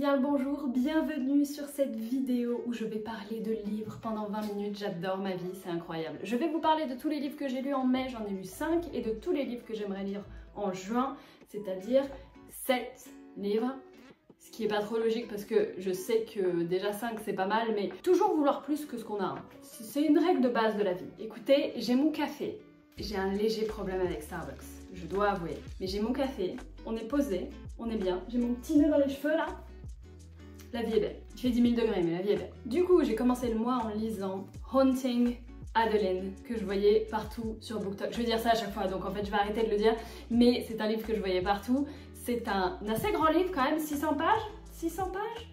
bien le bonjour, bienvenue sur cette vidéo où je vais parler de livres pendant 20 minutes, j'adore ma vie, c'est incroyable. Je vais vous parler de tous les livres que j'ai lus en mai, j'en ai lu 5, et de tous les livres que j'aimerais lire en juin, c'est-à-dire 7 livres. Ce qui est pas trop logique parce que je sais que déjà 5 c'est pas mal, mais toujours vouloir plus que ce qu'on a. C'est une règle de base de la vie. Écoutez, j'ai mon café, j'ai un léger problème avec Starbucks, je dois avouer. Mais j'ai mon café, on est posé, on est bien, j'ai mon petit nœud dans les cheveux là. La vie est belle. Il fait 10 000 degrés mais la vie est belle. Du coup j'ai commencé le mois en lisant Haunting Adeline, que je voyais partout sur BookTok. Je vais dire ça à chaque fois, donc en fait je vais arrêter de le dire, mais c'est un livre que je voyais partout. C'est un assez grand livre quand même, 600 pages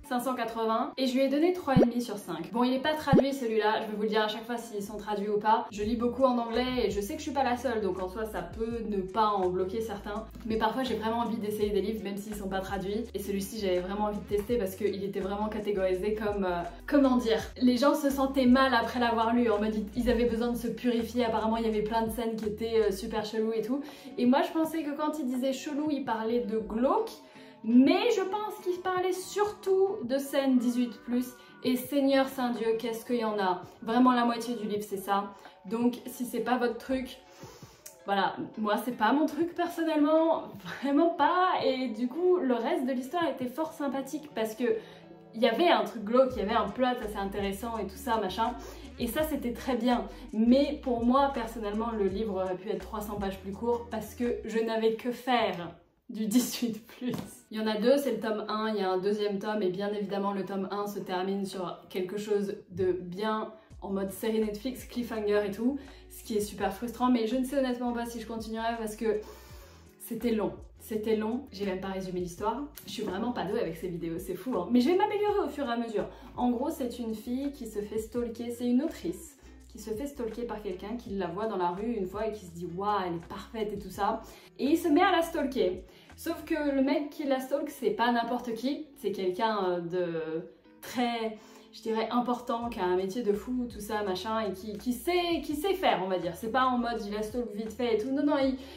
580, et je lui ai donné 3,5 sur 5. Bon, il n'est pas traduit celui-là, je vais vous le dire à chaque fois s'ils sont traduits ou pas. Je lis beaucoup en anglais et je sais que je suis pas la seule, donc en soi ça peut ne pas en bloquer certains. Mais parfois j'ai vraiment envie d'essayer des livres même s'ils sont pas traduits. Et celui-ci j'avais vraiment envie de tester parce qu'il était vraiment catégorisé comme... comment dire, les gens se sentaient mal après l'avoir lu, en mode ils avaient besoin de se purifier. Apparemment il y avait plein de scènes qui étaient super cheloues et tout. Et moi je pensais que quand il disait chelou, il parlait de glauque. Mais je pense qu'il parlait surtout de scènes 18+, et Seigneur Saint-Dieu, qu'est-ce qu'il y en a. Vraiment la moitié du livre c'est ça. Donc si c'est pas votre truc, voilà, moi c'est pas mon truc personnellement, vraiment pas. Et du coup le reste de l'histoire était fort sympathique parce que il y avait un truc glauque, il y avait un plot assez intéressant et tout ça machin. Et ça c'était très bien, mais pour moi personnellement le livre aurait pu être 300 pages plus court parce que je n'avais que faire du 18+. Il y en a deux, c'est le tome 1, il y a un deuxième tome et bien évidemment le tome 1 se termine sur quelque chose de bien en mode série Netflix, cliffhanger et tout, ce qui est super frustrant, mais je ne sais honnêtement pas si je continuerai parce que c'était long. C'était long, j'ai même pas résumé l'histoire. Je suis vraiment pas douée avec ces vidéos, c'est fou hein. Mais je vais m'améliorer au fur et à mesure. En gros, c'est une fille qui se fait stalker, c'est une autrice qui se fait stalker par quelqu'un qui la voit dans la rue une fois et qui se dit waouh elle est parfaite et tout ça, et il se met à la stalker. Sauf que le mec qui la stalk c'est pas n'importe qui, c'est quelqu'un de très, je dirais, important, qui a un métier de fou, tout ça machin, et qui sait faire, on va dire. C'est pas en mode il la stalk vite fait et tout, non non,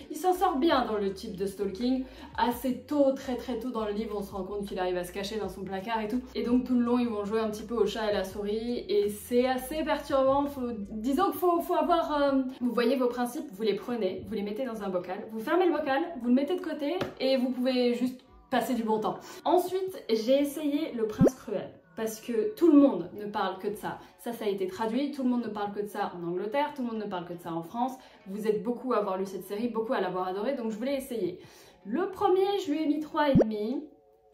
il s'en sort bien dans le type de stalking. Assez tôt, très tôt dans le livre, on se rend compte qu'il arrive à se cacher dans son placard et tout. Et donc tout le long, ils vont jouer un petit peu au chat et la souris, et c'est assez perturbant. Disons qu'il faut avoir... Vous voyez vos principes, vous les prenez, vous les mettez dans un bocal, vous fermez le bocal, vous le mettez de côté, et vous pouvez juste passer du bon temps. Ensuite, j'ai essayé Le Prince Cruel. Parce que tout le monde ne parle que de ça. Ça a été traduit, tout le monde ne parle que de ça en Angleterre, tout le monde ne parle que de ça en France. Vous êtes beaucoup à avoir lu cette série, beaucoup à l'avoir adoré, donc je voulais essayer. Le premier, je lui ai mis 3,5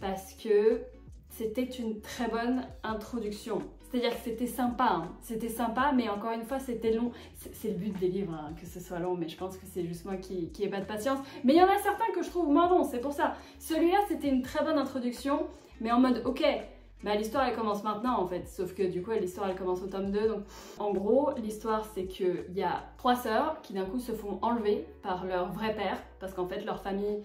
parce que c'était une très bonne introduction. C'est-à-dire que c'était sympa, hein. C'était sympa, mais encore une fois, c'était long. C'est le but des livres, hein, que ce soit long, mais je pense que c'est juste moi qui ai pas de patience. Mais il y en a certains que je trouve moins longs, c'est pour ça. Celui-là, c'était une très bonne introduction, mais en mode, ok, bah, l'histoire elle commence maintenant en fait, sauf que du coup l'histoire elle commence au tome 2. Donc en gros l'histoire c'est qu'il y a 3 sœurs qui d'un coup se font enlever par leur vrai père, parce qu'en fait leur famille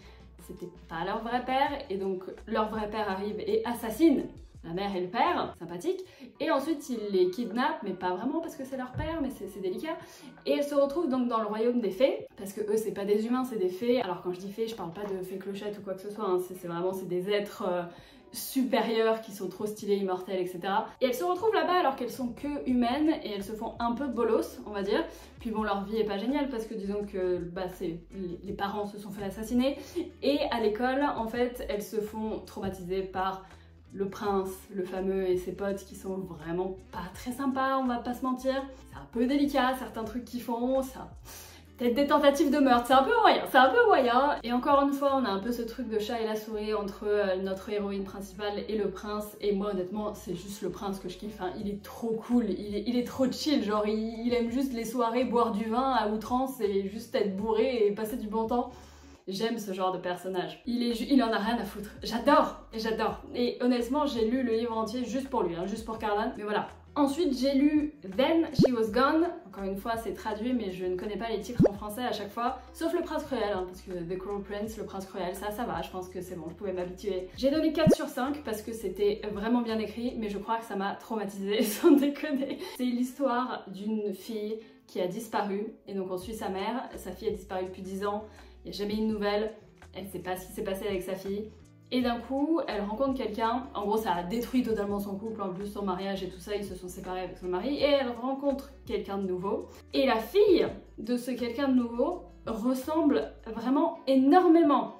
c'était pas leur vrai père, et donc leur vrai père arrive et assassine la mère et le père, sympathique, et ensuite il les kidnappe, mais pas vraiment parce que c'est leur père, mais c'est délicat, et elles se retrouvent donc dans le royaume des fées, parce que eux c'est pas des humains, c'est des fées. Alors quand je dis fées, je parle pas de fées clochettes ou quoi que ce soit, hein. C'est vraiment des êtres supérieures qui sont trop stylées, immortelles, etc. Et elles se retrouvent là-bas alors qu'elles sont que humaines et elles se font un peu bolos, on va dire. Puis bon, leur vie est pas géniale parce que disons que bah, les parents se sont fait assassiner, et à l'école, en fait, elles se font traumatiser par le prince, le fameux, et ses potes qui sont vraiment pas très sympas, on va pas se mentir. C'est un peu délicat, certains trucs qu'ils font, ça... Peut-être des tentatives de meurtre, c'est un peu moyen, c'est un peu moyen. Et encore une fois, on a un peu ce truc de chat et la souris entre notre héroïne principale et le prince. Et moi, honnêtement, c'est juste le prince que je kiffe. Hein. Il est trop cool, il est trop chill. Genre, il aime juste les soirées, boire du vin à outrance et juste être bourré et passer du bon temps. J'aime ce genre de personnage. Il en a rien à foutre. J'adore, j'adore. Et honnêtement, j'ai lu le livre entier juste pour lui, hein, juste pour Carlan. Mais voilà. Ensuite, j'ai lu Then She Was Gone. Encore une fois, c'est traduit, mais je ne connais pas les titres en français à chaque fois. Sauf Le Prince Cruel, hein, parce que The Cruel Prince, Le Prince Cruel, ça va, je pense que c'est bon, je pouvais m'habituer. J'ai donné 4 sur 5 parce que c'était vraiment bien écrit, mais je crois que ça m'a traumatisée, sans déconner. C'est l'histoire d'une fille qui a disparu, et donc on suit sa mère. Sa fille a disparu depuis 10 ans, il n'y a jamais eu de nouvelles, elle ne sait pas ce qui s'est passé avec sa fille. Et d'un coup, elle rencontre quelqu'un, en gros ça a détruit totalement son couple, en plus son mariage et tout ça, ils se sont séparés avec son mari, et elle rencontre quelqu'un de nouveau. Et la fille de ce quelqu'un de nouveau ressemble vraiment énormément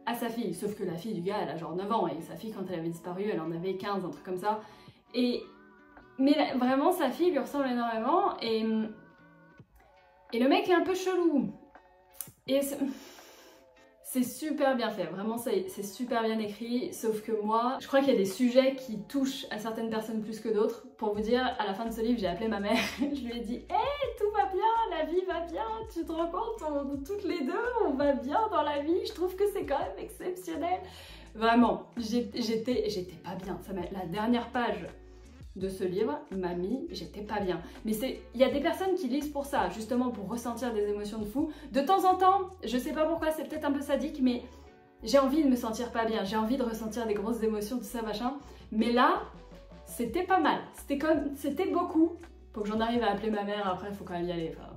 à sa fille, sauf que la fille du gars elle a genre 9 ans, et sa fille quand elle avait disparu elle en avait 15, un truc comme ça. Mais vraiment sa fille lui ressemble énormément, et le mec est un peu chelou. Et c'est super bien fait, vraiment c'est super bien écrit, sauf que moi, je crois qu'il y a des sujets qui touchent à certaines personnes plus que d'autres. Pour vous dire, à la fin de ce livre, j'ai appelé ma mère, je lui ai dit « Hey, tout va bien, la vie va bien, tu te rends compte, toutes les deux, on va bien dans la vie, je trouve que c'est quand même exceptionnel. » Vraiment, j'étais pas bien, la dernière page de ce livre m'a mis, j'étais pas bien. Mais il y a des personnes qui lisent pour ça, justement pour ressentir des émotions de fou. De temps en temps, je sais pas pourquoi, c'est peut-être un peu sadique, mais j'ai envie de me sentir pas bien, j'ai envie de ressentir des grosses émotions, tout ça, machin. Mais là, c'était pas mal, c'était beaucoup. Faut que j'en arrive à appeler ma mère, après il faut quand même y aller. Enfin...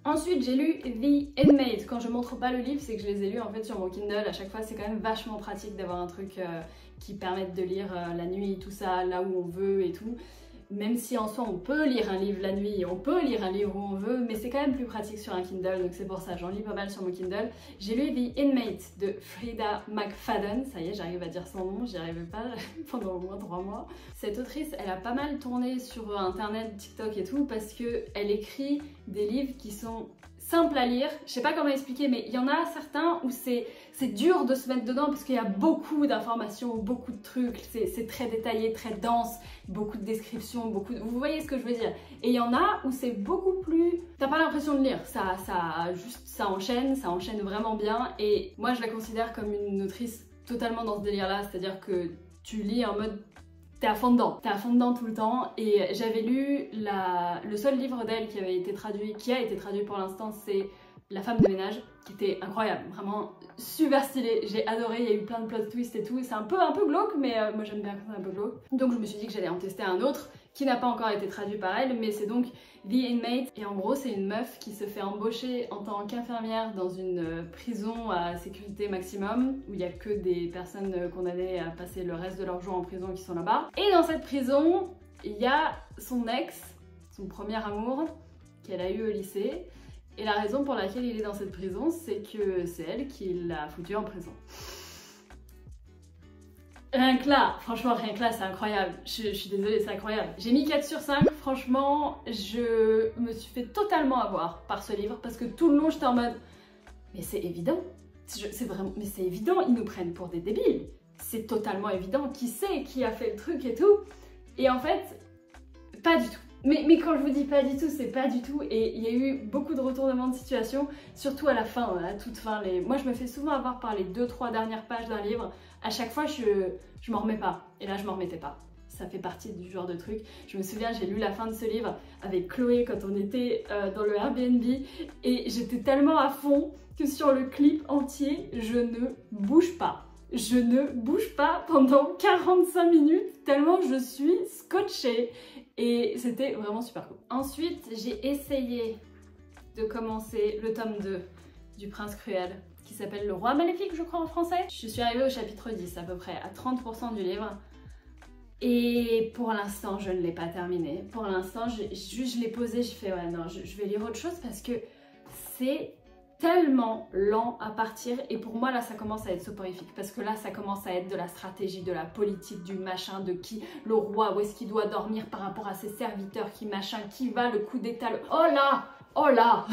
Ensuite, j'ai lu The Handmaid. Quand je montre pas le livre, c'est que je les ai lus en fait sur mon Kindle. À chaque fois, c'est quand même vachement pratique d'avoir un truc qui permette de lire la nuit, tout ça, là où on veut et tout. Même si en soi, on peut lire un livre la nuit, on peut lire un livre où on veut, mais c'est quand même plus pratique sur un Kindle, donc c'est pour ça, j'en lis pas mal sur mon Kindle. J'ai lu The Handmaid de Freida McFadden. Ça y est, j'arrive à dire son nom, j'y arrivais pas pendant au moins 3 mois. Cette autrice, elle a pas mal tourné sur internet, TikTok et tout, parce que elle écrit des livres qui sont simples à lire. Je sais pas comment expliquer, mais il y en a certains où c'est dur de se mettre dedans parce qu'il y a beaucoup d'informations, beaucoup de trucs, c'est très détaillé, très dense, beaucoup de descriptions, vous voyez ce que je veux dire. Et il y en a où c'est beaucoup plus... T'as pas l'impression de lire, ça enchaîne vraiment bien, et moi je la considère comme une autrice totalement dans ce délire-là, c'est-à-dire que tu lis en mode... T'es à fond dedans tout le temps. Et j'avais lu le seul livre d'elle qui a été traduit pour l'instant, c'est La femme de ménage, qui était incroyable, vraiment super stylé, j'ai adoré, il y a eu plein de plot twists et tout, c'est un peu glauque, mais moi j'aime bien quand c'est un peu glauque. Donc je me suis dit que j'allais en tester un autre, qui n'a pas encore été traduit par elle, mais c'est donc The Handmaid, et en gros c'est une meuf qui se fait embaucher en tant qu'infirmière dans une prison à sécurité maximum, où il n'y a que des personnes condamnées à passer le reste de leur jour en prison qui sont là-bas. Et dans cette prison, il y a son ex, son premier amour, qu'elle a eu au lycée, et la raison pour laquelle il est dans cette prison, c'est que c'est elle qui l'a foutu en prison. Rien que là, franchement, rien que là, c'est incroyable. Je suis désolée, c'est incroyable. J'ai mis 4 sur 5, franchement, je me suis fait totalement avoir par ce livre, parce que tout le long, j'étais en mode, mais c'est évident, mais c'est évident, ils nous prennent pour des débiles. C'est totalement évident, qui sait, qui a fait le truc et tout. Et en fait, pas du tout. Mais quand je vous dis pas du tout, c'est pas du tout, et il y a eu beaucoup de retournements de situation, surtout à la fin, à toute fin. Moi je me fais souvent avoir par les 2-3 dernières pages d'un livre, à chaque fois je m'en remets pas, et là je m'en remettais pas. Ça fait partie du genre de truc. Je me souviens, j'ai lu la fin de ce livre avec Chloé quand on était dans le Airbnb, et j'étais tellement à fond que sur le clip entier, je ne bouge pas. Je ne bouge pas pendant 45 minutes tellement je suis scotchée. Et c'était vraiment super cool. Ensuite, j'ai essayé de commencer le tome 2 du Prince Cruel, qui s'appelle Le Roi Maléfique, je crois en français. Je suis arrivée au chapitre 10 à peu près, à 30% du livre. Et pour l'instant, je ne l'ai pas terminé. Pour l'instant, je l'ai posé, j'ai fait ouais non, je vais lire autre chose parce que c'est tellement lent à partir, et pour moi là ça commence à être soporifique, parce que là ça commence à être de la stratégie, de la politique, du machin, de qui le roi, où est-ce qu'il doit dormir par rapport à ses serviteurs, qui machin, qui va, le coup d'état, oh là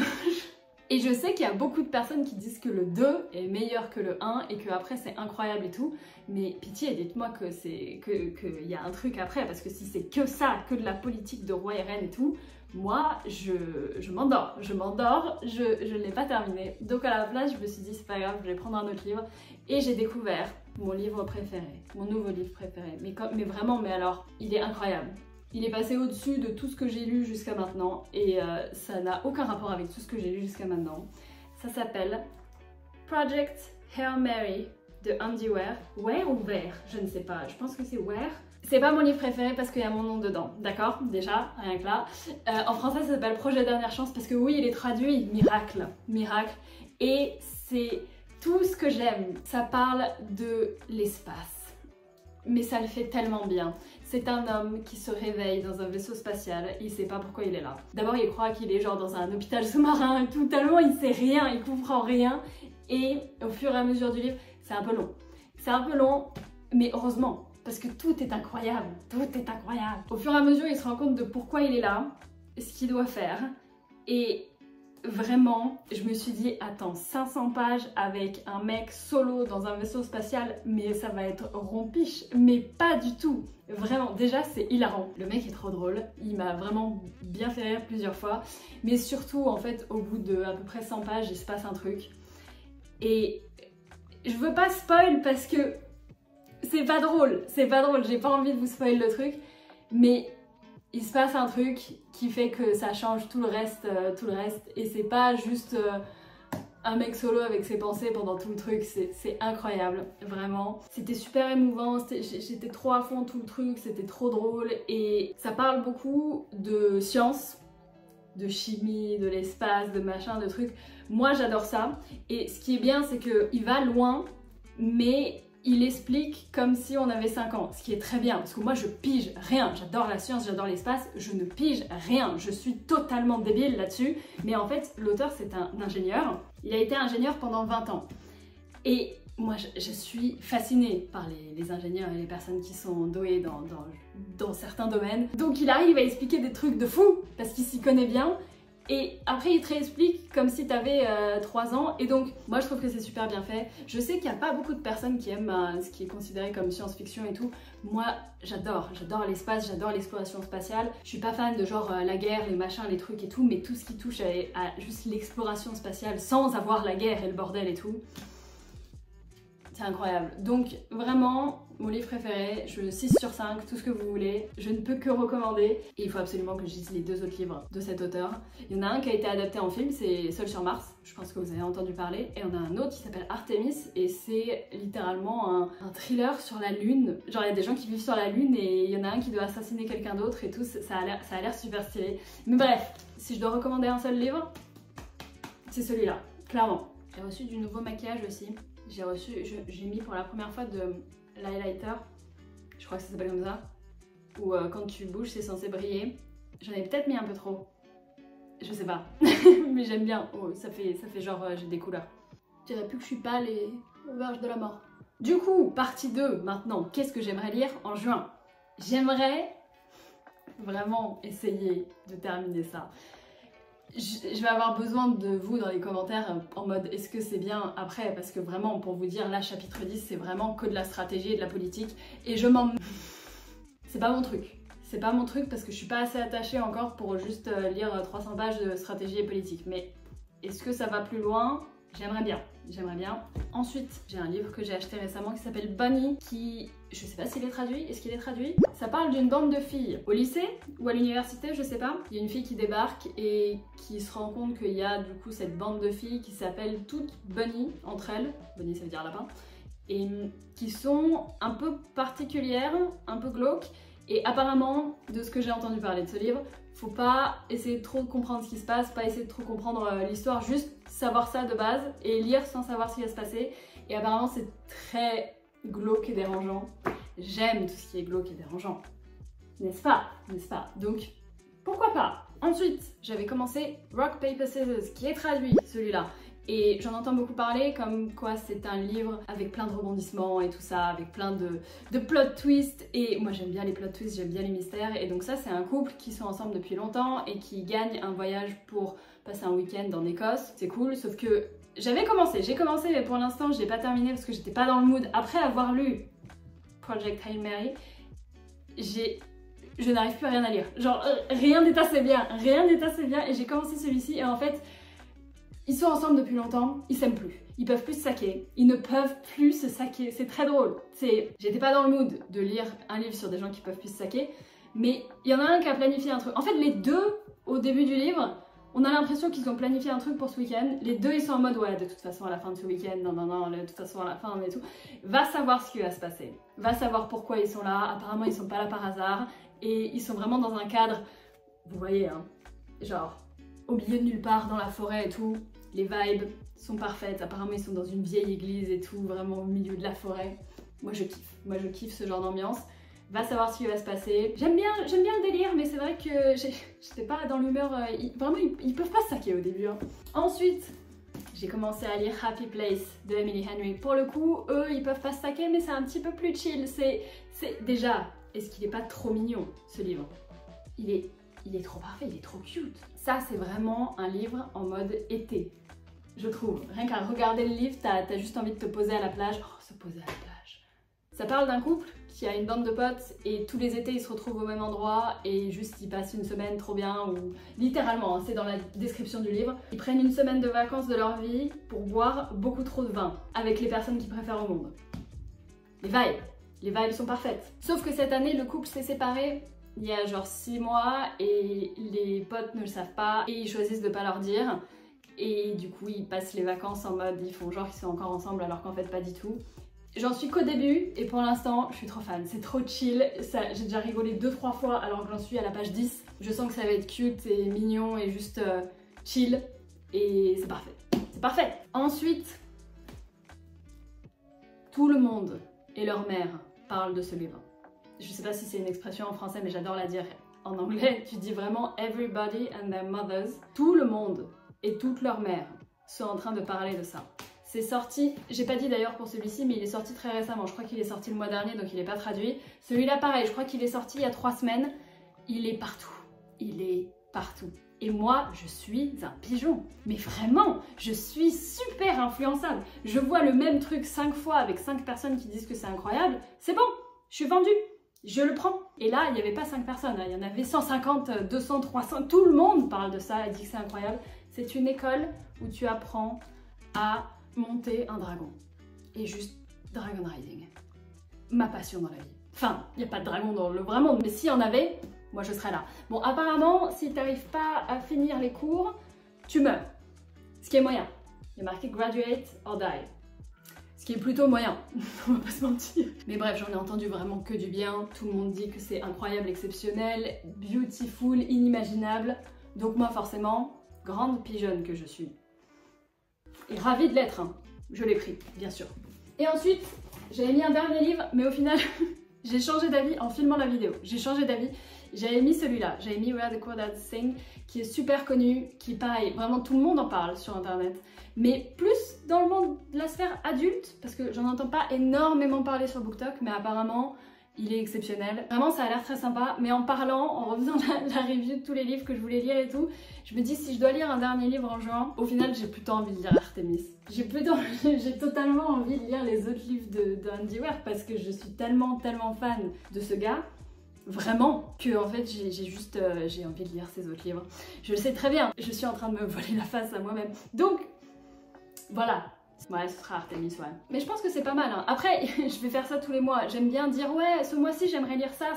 Et je sais qu'il y a beaucoup de personnes qui disent que le 2 est meilleur que le 1 et que après c'est incroyable et tout, mais pitié, dites-moi que qu'il y a un truc après, parce que si c'est que ça, que de la politique de roi et reine et tout, moi, je m'endors, je ne l'ai pas terminé. Donc à la place, je me suis dit, c'est pas grave, je vais prendre un autre livre. Et j'ai découvert mon livre préféré, mon nouveau livre préféré. Mais vraiment, mais alors, il est incroyable. Il est passé au-dessus de tout ce que j'ai lu jusqu'à maintenant, et ça n'a aucun rapport avec tout ce que j'ai lu jusqu'à maintenant. Ça s'appelle Project Hail Mary de Andy Weir. Weir ou Weir? Je ne sais pas, je pense que c'est Weir. C'est pas mon livre préféré parce qu'il y a mon nom dedans, d'accord? Déjà, rien que là. En français, ça s'appelle Projet Dernière Chance parce que oui, il est traduit, miracle, et c'est Tout ce que j'aime, ça parle de l'espace. Mais ça le fait tellement bien. C'est un homme qui se réveille dans un vaisseau spatial, il sait pas pourquoi il est là. D'abord il croit qu'il est genre dans un hôpital sous-marin et tout, tellement il sait rien, il comprend rien. Et au fur et à mesure du livre, c'est un peu long. C'est un peu long, mais heureusement, parce que tout est incroyable, tout est incroyable. Au fur et à mesure, il se rend compte de pourquoi il est là, ce qu'il doit faire. Et vraiment, je me suis dit, attends, 500 pages avec un mec solo dans un vaisseau spatial, mais ça va être rompiche, mais pas du tout. Vraiment, déjà c'est hilarant. Le mec est trop drôle, il m'a vraiment bien fait rire plusieurs fois, mais surtout en fait au bout de à peu près 100 pages, il se passe un truc. Et je veux pas spoil parce que c'est pas drôle, j'ai pas envie de vous spoil le truc, mais il se passe un truc qui fait que ça change tout le reste, et c'est pas juste un mec solo avec ses pensées pendant tout le truc, c'est incroyable, vraiment. C'était super émouvant, j'étais trop à fond tout le truc, c'était trop drôle, et ça parle beaucoup de science, de chimie, de l'espace, de machin, de trucs. Moi j'adore ça, et ce qui est bien c'est qu'il va loin, mais il explique comme si on avait 5 ans, ce qui est très bien, parce que moi je pige rien, j'adore la science, j'adore l'espace, je ne pige rien, je suis totalement débile là-dessus, mais en fait l'auteur c'est un ingénieur, il a été ingénieur pendant 20 ans, et moi je suis fascinée par les ingénieurs et les personnes qui sont douées dans certains domaines, donc il arrive à expliquer des trucs de fou, parce qu'il s'y connaît bien, et après il te réexplique comme si t'avais 3 ans, et donc moi je trouve que c'est super bien fait. Je sais qu'il n'y a pas beaucoup de personnes qui aiment ce qui est considéré comme science-fiction et tout. Moi j'adore l'espace, j'adore l'exploration spatiale. Je suis pas fan de genre la guerre, les machins, les trucs et tout, mais tout ce qui touche à juste l'exploration spatiale sans avoir la guerre et le bordel et tout, c'est incroyable. Donc vraiment, mon livre préféré, 6 sur 5, tout ce que vous voulez, je ne peux que recommander. Et il faut absolument que je dise les 2 autres livres de cet auteur. Il y en a un qui a été adapté en film, c'est Seul sur Mars, je pense que vous avez entendu parler. Et il y en a un autre qui s'appelle Artemis, et c'est littéralement un thriller sur la Lune. Genre il y a des gens qui vivent sur la Lune et il y en a un qui doit assassiner quelqu'un d'autre et tout, ça a l'air super stylé. Mais bref, si je dois recommander un seul livre, c'est celui-là, clairement. J'ai reçu du nouveau maquillage aussi. J'ai mis pour la première fois de l'highlighter, je crois que ça s'appelle comme ça, où quand tu bouges c'est censé briller. J'en ai peut-être mis un peu trop, je sais pas, mais j'aime bien. Oh, ça fait genre j'ai des couleurs. Je dirais plus que je suis pâle et au verge de la mort. Du coup, partie 2 maintenant, qu'est-ce que j'aimerais lire en juin? J'aimerais vraiment essayer de terminer ça. Je vais avoir besoin de vous dans les commentaires en mode est-ce que c'est bien après, parce que vraiment pour vous dire là chapitre 10 c'est vraiment que de la stratégie et de la politique et je m'en... C'est pas mon truc. C'est pas mon truc parce que je suis pas assez attachée encore pour juste lire 300 pages de stratégie et politique, mais est-ce que ça va plus loin? J'aimerais bien, j'aimerais bien. Ensuite, j'ai un livre que j'ai acheté récemment qui s'appelle Bunny, qui, je sais pas s'il est traduit, est-ce qu'il est traduit? Ça parle d'une bande de filles au lycée ou à l'université, je sais pas. Il y a une fille qui débarque et qui se rend compte qu'il y a du coup cette bande de filles qui s'appellent toutes Bunny entre elles, Bunny ça veut dire lapin, et qui sont un peu particulières, un peu glauques, et apparemment, de ce que j'ai entendu parler de ce livre, faut pas essayer de trop comprendre ce qui se passe, pas essayer de trop comprendre l'histoire, juste savoir ça de base et lire sans savoir ce qui va se passer. Et apparemment c'est très glauque et dérangeant. J'aime tout ce qui est glauque et dérangeant, n'est-ce pas? N'est-ce pas? Donc pourquoi pas? Ensuite, j'avais commencé Rock Paper Scissors, qui est traduit celui-là. Et j'en entends beaucoup parler comme quoi c'est un livre avec plein de rebondissements et tout ça, avec plein de plot twists. Et moi j'aime bien les plot twists, j'aime bien les mystères. Et donc ça c'est un couple qui sont ensemble depuis longtemps et qui gagne un voyage pour passer un week-end en Écosse. C'est cool, sauf que j'ai commencé mais pour l'instant je l'ai pas terminé parce que j'étais pas dans le mood. Après avoir lu Project Hail Mary, je n'arrive plus à rien à lire. Genre rien n'est assez bien et j'ai commencé celui-ci et en fait... Ils sont ensemble depuis longtemps, ils s'aiment plus. Ils peuvent plus se saquer. Ils ne peuvent plus se saquer. C'est très drôle. J'étais pas dans le mood de lire un livre sur des gens qui peuvent plus se saquer, mais il y en a un qui a planifié un truc. En fait, les deux, au début du livre, on a l'impression qu'ils ont planifié un truc pour ce week-end. Les deux, ils sont en mode ouais, de toute façon, à la fin de ce week-end, non, de toute façon, à la fin, et tout. Va savoir ce qui va se passer. Va savoir pourquoi ils sont là. Apparemment, ils sont pas là par hasard. Et ils sont vraiment dans un cadre, vous voyez, hein, genre, au milieu de nulle part, dans la forêt et tout. Les vibes sont parfaites. Apparemment ils sont dans une vieille église et tout, vraiment au milieu de la forêt. Moi je kiffe ce genre d'ambiance. Va savoir ce qui va se passer. J'aime bien le délire, mais c'est vrai que j'étais pas dans l'humeur. Vraiment, ils peuvent pas se saquer au début. Hein. Ensuite, j'ai commencé à lire Happy Place de Emily Henry. Pour le coup, eux, ils peuvent pas se saquer, mais c'est un petit peu plus chill. C'est déjà, est-ce qu'il est pas trop mignon, ce livre? Il est trop parfait, il est trop cute. Ça, c'est vraiment un livre en mode été, je trouve. Rien qu'à regarder le livre, t'as juste envie de te poser à la plage. Oh, se poser à la plage. Ça parle d'un couple qui a une bande de potes et tous les étés ils se retrouvent au même endroit et juste ils passent une semaine trop bien ou littéralement, hein, c'est dans la description du livre, ils prennent une semaine de vacances de leur vie pour boire beaucoup trop de vin avec les personnes qu'ils préfèrent au monde. Les vibes sont parfaites. Sauf que cette année le couple s'est séparé il y a genre 6 mois et les potes ne le savent pas et ils choisissent de pas leur dire et du coup ils passent les vacances en mode ils font genre qu'ils sont encore ensemble alors qu'en fait pas du tout. J'en suis qu'au début et pour l'instant je suis trop fan, c'est trop chill, j'ai déjà rigolé 2-3 fois alors que j'en suis à la page 10. Je sens que ça va être cute et mignon et juste chill et c'est parfait, c'est parfait. Ensuite, tout le monde et leur mère parlent de ce livre. Je sais pas si c'est une expression en français mais j'adore la dire en anglais, tu dis vraiment everybody and their mothers. Tout le monde et toutes leurs mères sont en train de parler de ça. C'est sorti, j'ai pas dit d'ailleurs pour celui-ci, mais il est sorti très récemment. Je crois qu'il est sorti le mois dernier, donc il est pas traduit. Celui-là, pareil, je crois qu'il est sorti il y a 3 semaines. Il est partout. Il est partout. Et moi, je suis un pigeon. Mais vraiment, je suis super influençable. Je vois le même truc 5 fois avec 5 personnes qui disent que c'est incroyable. C'est bon, je suis vendue. Je le prends. Et là, il n'y avait pas 5 personnes. Il y en avait 150, 200, 300. Tout le monde parle de ça et dit que c'est incroyable. C'est une école où tu apprends à monter un dragon. Et juste dragon riding. Ma passion dans la vie. Enfin, il n'y a pas de dragon dans le vrai monde, mais s'il y en avait, moi je serais là. Bon, apparemment, si tu n'arrives pas à finir les cours, tu meurs. Ce qui est moyen. Il y a marqué graduate or die. Ce qui est plutôt moyen, on va pas se mentir. Mais bref, j'en ai entendu vraiment que du bien. Tout le monde dit que c'est incroyable, exceptionnel, beautiful, inimaginable. Donc moi forcément, grande pigeonne que je suis. Et ravie de l'être, hein. Je l'ai pris, bien sûr. Et ensuite, j'avais mis un dernier livre, mais au final, j'ai changé d'avis en filmant la vidéo. J'ai changé d'avis. J'avais mis celui-là, j'avais mis Where the Crawdads Sing, qui est super connu, qui pareil, vraiment tout le monde en parle sur internet. Mais plus dans le monde de la sphère adulte, parce que j'en entends pas énormément parler sur BookTok, mais apparemment, il est exceptionnel. Vraiment, ça a l'air très sympa, mais en parlant, en refaisant la review de tous les livres que je voulais lire et tout, je me dis si je dois lire un dernier livre en juin, au final, j'ai plutôt envie de lire Artemis. J'ai totalement envie de lire les autres livres de Andy Weir parce que je suis tellement fan de ce gars. Vraiment, que en fait j'ai envie de lire ces autres livres. Je le sais très bien, je suis en train de me voler la face à moi-même. Donc, voilà. Ouais, ce sera Artemis, ouais. Mais je pense que c'est pas mal, hein. Après, je vais faire ça tous les mois. J'aime bien dire, ouais, ce mois-ci, j'aimerais lire ça.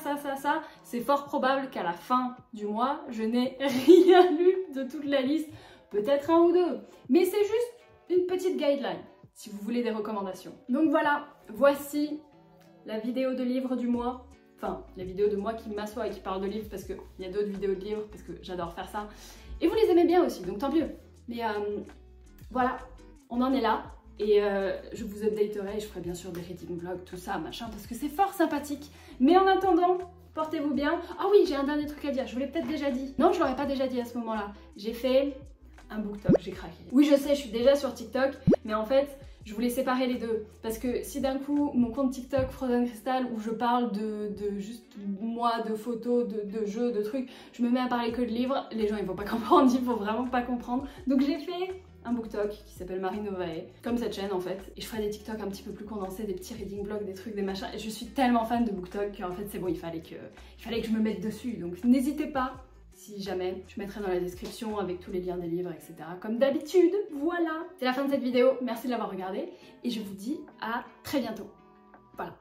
C'est fort probable qu'à la fin du mois, je n'ai rien lu de toute la liste. Peut-être 1 ou 2. Mais c'est juste une petite guideline, si vous voulez des recommandations. Donc voilà, voici la vidéo de livre du mois. Enfin, la vidéo de moi qui m'assoit et qui parle de livres parce qu'il y a d'autres vidéos de livres parce que j'adore faire ça. Et vous les aimez bien aussi, donc tant mieux. Mais voilà, on en est là. Et je vous updaterai et je ferai bien sûr des reading vlogs, tout ça, machin, parce que c'est fort sympathique. Mais en attendant, portez-vous bien. Ah oui, j'ai un dernier truc à dire, je vous l'ai peut-être déjà dit. Non, je l'aurais pas déjà dit à ce moment-là. J'ai fait un BookTok, j'ai craqué. Oui, je sais, je suis déjà sur TikTok, mais en fait, je voulais séparer les deux. Parce que si d'un coup, mon compte TikTok Frozen Crystal, où je parle de juste moi, de photos, de jeux, de trucs, je me mets à parler que de livres, les gens ils vont pas comprendre, ils vont vraiment pas comprendre. Donc j'ai fait un BookTok qui s'appelle Marie Novae, comme cette chaîne en fait. Et je ferai des TikTok un petit peu plus condensés, des petits reading vlogs, des trucs, des machins. Et je suis tellement fan de BookTok qu'en fait c'est bon, il fallait que je me mette dessus. Donc n'hésitez pas. Si jamais, je mettrai dans la description avec tous les liens des livres, etc. Comme d'habitude, voilà. C'est la fin de cette vidéo, merci de l'avoir regardée et je vous dis à très bientôt. Voilà.